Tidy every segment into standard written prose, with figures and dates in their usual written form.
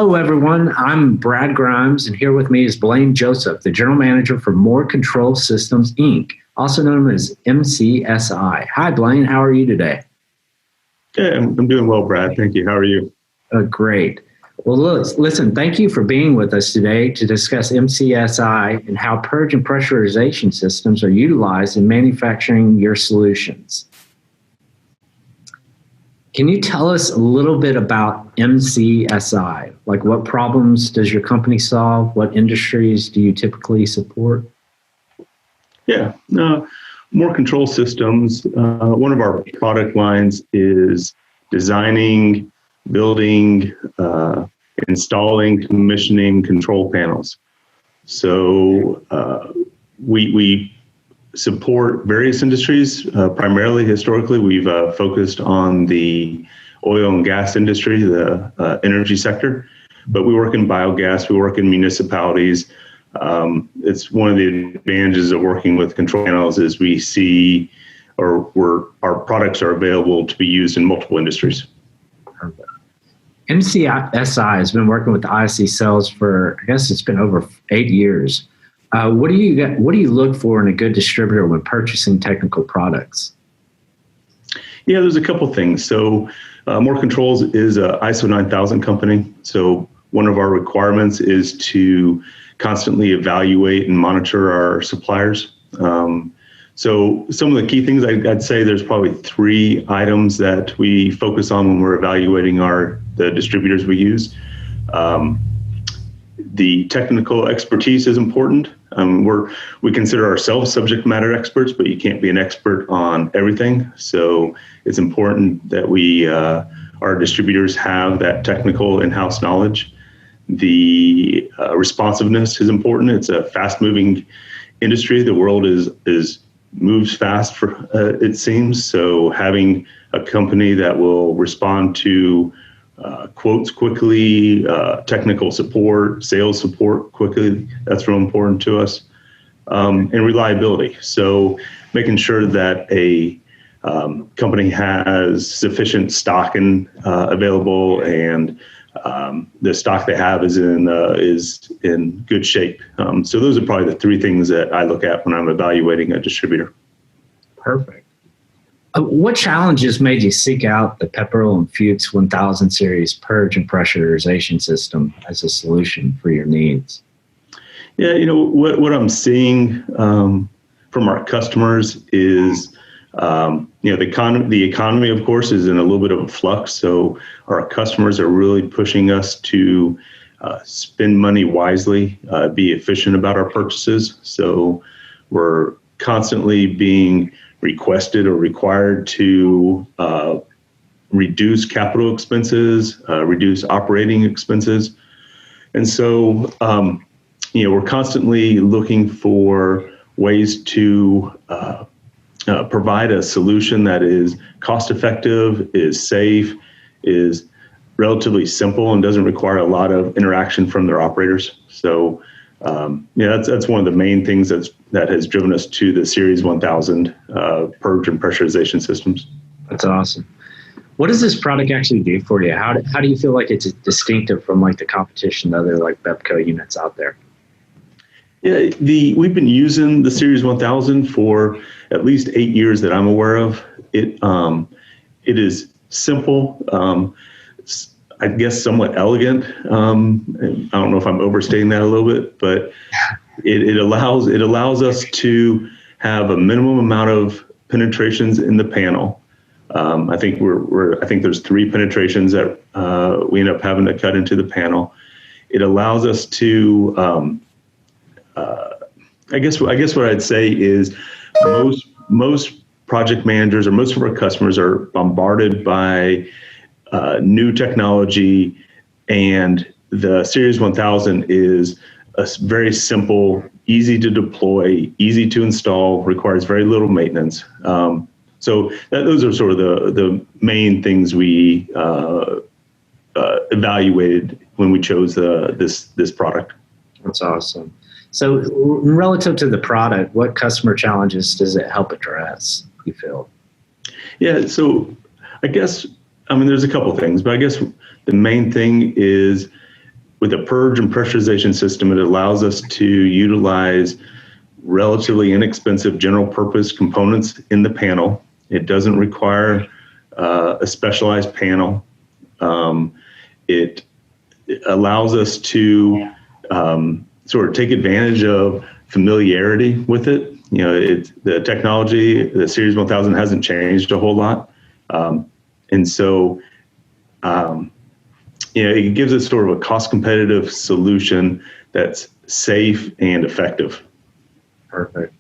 Hello, everyone. I'm Brad Grimes, and here with me is Blaine Joseph, the General Manager for More Control Systems, Inc., also known as MCSI. Hi, Blaine. How are you today? Yeah, I'm doing well, Brad. Thank you. How are you? Great. Well, listen, thank you for being with us today to discuss MCSI and how purge and pressurization systems are utilized in manufacturing your solutions. Can you tell us a little bit about MCSI? Like, what problems does your company solve? What industries do you typically support? Yeah, More Control Systems. One of our product lines is designing, building, installing, commissioning control panels. So we support various industries. Primarily, historically, we've focused on the oil and gas industry, the energy sector, but we work in biogas, we work in municipalities. It's one of the advantages of working with control panels is we see our products are available to be used in multiple industries. MCSI has been working with the ISC sales for, I guess it's been over 8 years. What do you look for in a good distributor when purchasing technical products? Yeah, there's a couple things. So More Controls is an ISO 9000 company. So one of our requirements is to constantly evaluate and monitor our suppliers. So some of the key things I'd say there's probably 3 items that we focus on when we're evaluating the distributors we use. The technical expertise is important. We consider ourselves subject matter experts, but you can't be an expert on everything. So it's important that our distributors have that technical in-house knowledge. The responsiveness is important. It's a fast-moving industry. The world moves fast, it seems. So having a company that will respond to quotes quickly, technical support, sales support quickly, that's real important to us. And reliability. So making sure that a company has sufficient stock available and the stock they have is in good shape. So those are probably the 3 things that I look at when I'm evaluating a distributor. Perfect. What challenges made you seek out the Pepperell and Fuchs 1000 series purge and pressurization system as a solution for your needs? Yeah, what I'm seeing from our customers is the economy, of course, is in a little bit of a flux. So our customers are really pushing us to spend money wisely, be efficient about our purchases. So we're constantly being requested or required to reduce capital expenses, reduce operating expenses. And so, we're constantly looking for ways to provide a solution that is cost effective, is safe, is relatively simple, and doesn't require a lot of interaction from their operators. So that's one of the main things that has driven us to the Series 1000 purge and pressurization systems. That's awesome. What does this product actually do for you? How do you feel like it's distinctive from like the competition, the other like Bepco units out there? Yeah, we've been using the Series 1000 for at least 8 years that I'm aware of. It is simple. I guess somewhat elegant. I don't know if I'm overstating that a little bit, but it allows us to have a minimum amount of penetrations in the panel. I think I think there's 3 penetrations that we end up having to cut into the panel. It allows us to, I guess what I'd say is most project managers or most of our customers are bombarded by new technology, and the Series 1000 is a very simple, easy to deploy, easy to install, requires very little maintenance. So those are sort of the main things we evaluated when we chose this product. That's awesome. So relative to the product, what customer challenges does it help address, you feel? Yeah, so I guess, there's a couple things, but I guess the main thing is with a purge and pressurization system, it allows us to utilize relatively inexpensive general purpose components in the panel. It doesn't require a specialized panel. It allows us to sort of take advantage of familiarity with it. You know, the technology, the Series 1000 hasn't changed a whole lot. And so, you know, it gives us sort of a cost competitive solution that's safe and effective. Perfect.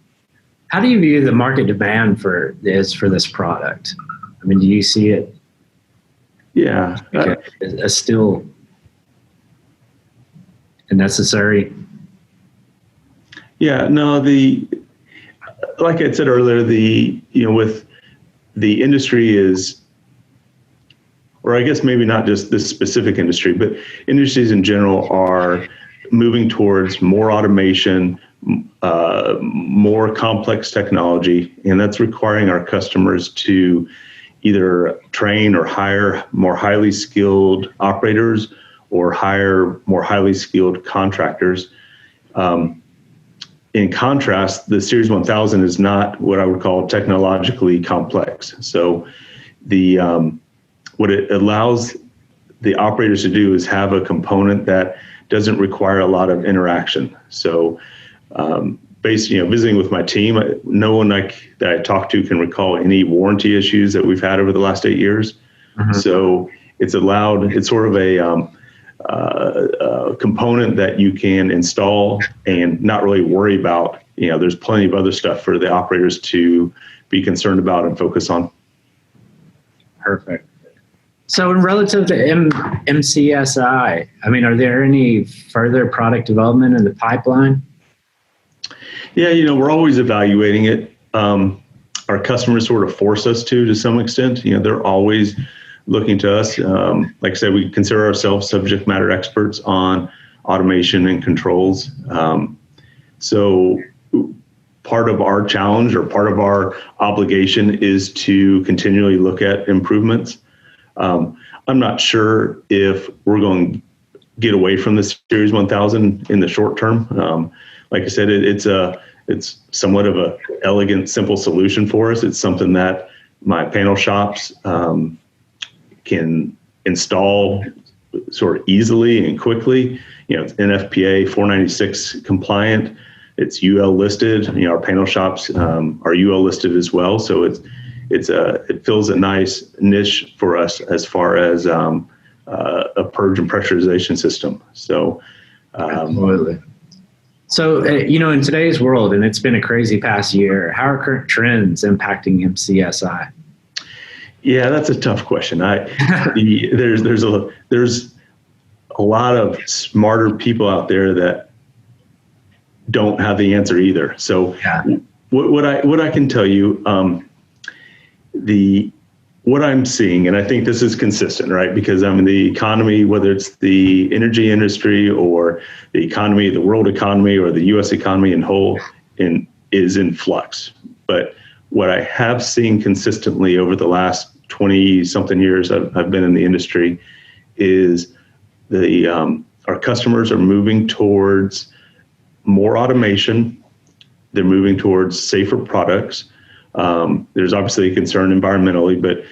How do you view the market demand for this product? I mean, do you see it? Yeah. As still necessary? Yeah, no, like I said earlier, with the industry is, or I guess maybe not just this specific industry, but industries in general are moving towards more automation, more complex technology, and that's requiring our customers to either train or hire more highly skilled operators or hire more highly skilled contractors. In contrast, the Series 1000 is not what I would call technologically complex. So what it allows the operators to do is have a component that doesn't require a lot of interaction. So visiting with my team, no one that I talk to can recall any warranty issues that we've had over the last 8 years. Mm-hmm. So it's sort of a component that you can install and not really worry about. You know, there's plenty of other stuff for the operators to be concerned about and focus on. Perfect. So in relative to MCSI, I mean, are there any further product development in the pipeline? Yeah, we're always evaluating it. Our customers sort of force us to some extent. They're always looking to us. Like I said, we consider ourselves subject matter experts on automation and controls. So part of our challenge or part of our obligation is to continually look at improvements. I'm not sure if we're going to get away from the Series 1000 in the short term. Like I said, it's somewhat of a elegant, simple solution for us. It's something that my panel shops can install sort of easily and quickly. It's NFPA 496 compliant. It's UL listed. Our panel shops are UL listed as well. So it fills a nice niche for us as far as a purge and pressurization system. So absolutely. So, in today's world, and it's been a crazy past year, how are current trends impacting MCSI? Yeah, that's a tough question. There's a lot of smarter people out there that don't have the answer either. So, yeah. What I can tell you, what I'm seeing, and I think this is consistent, right? Because the economy, whether it's the energy industry or the economy, the world economy, or the U.S. economy in whole, is in flux. But what I have seen consistently over the last 20-something years I've been in the industry is our customers are moving towards more automation. They're moving towards safer products. There's obviously a concern environmentally, but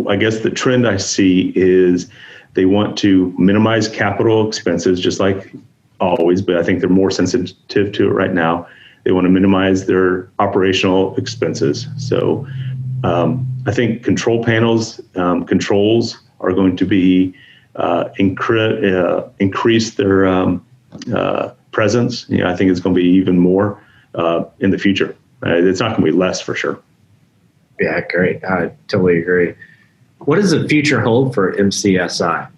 I guess the trend I see is they want to minimize capital expenses, just like always, but I think they're more sensitive to it right now. They want to minimize their operational expenses. So I think control panels, controls are going to be increase their presence. I think it's going to be even more in the future. It's not going to be less for sure. Yeah, great. I totally agree. What does the future hold for MCSI?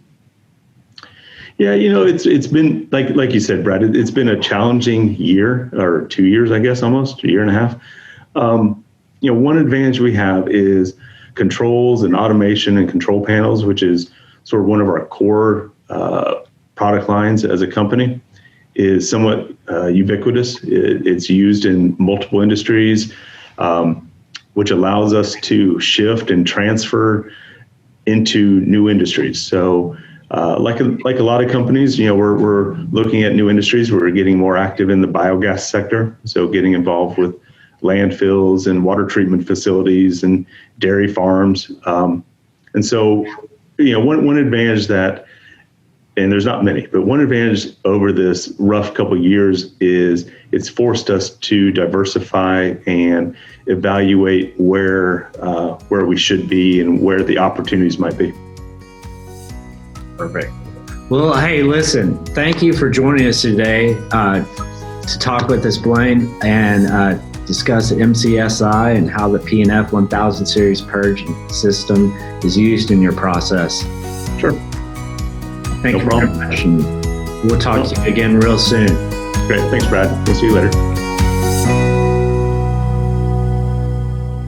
Yeah, it's been like you said, Brad. It's been a challenging year or 2 years, I guess, almost a year and a half. One advantage we have is controls and automation and control panels, which is sort of one of our core product lines as a company, is somewhat ubiquitous. It's used in multiple industries, which allows us to shift and transfer into new industries. So like a lot of companies, we're looking at new industries. We're getting more active in the biogas sector. So getting involved with landfills and water treatment facilities and dairy farms. And so, one advantage that, and there's not many, but one advantage over this rough couple of years is it's forced us to diversify and evaluate where we should be and where the opportunities might be. Perfect. Well, hey, listen, thank you for joining us today to talk with us, Blaine, and discuss MCSI and how the P&F 1000 series purging system is used in your process. Sure. Thank you very much. And we'll talk to you again real soon. Great. Thanks, Brad. We'll see you later.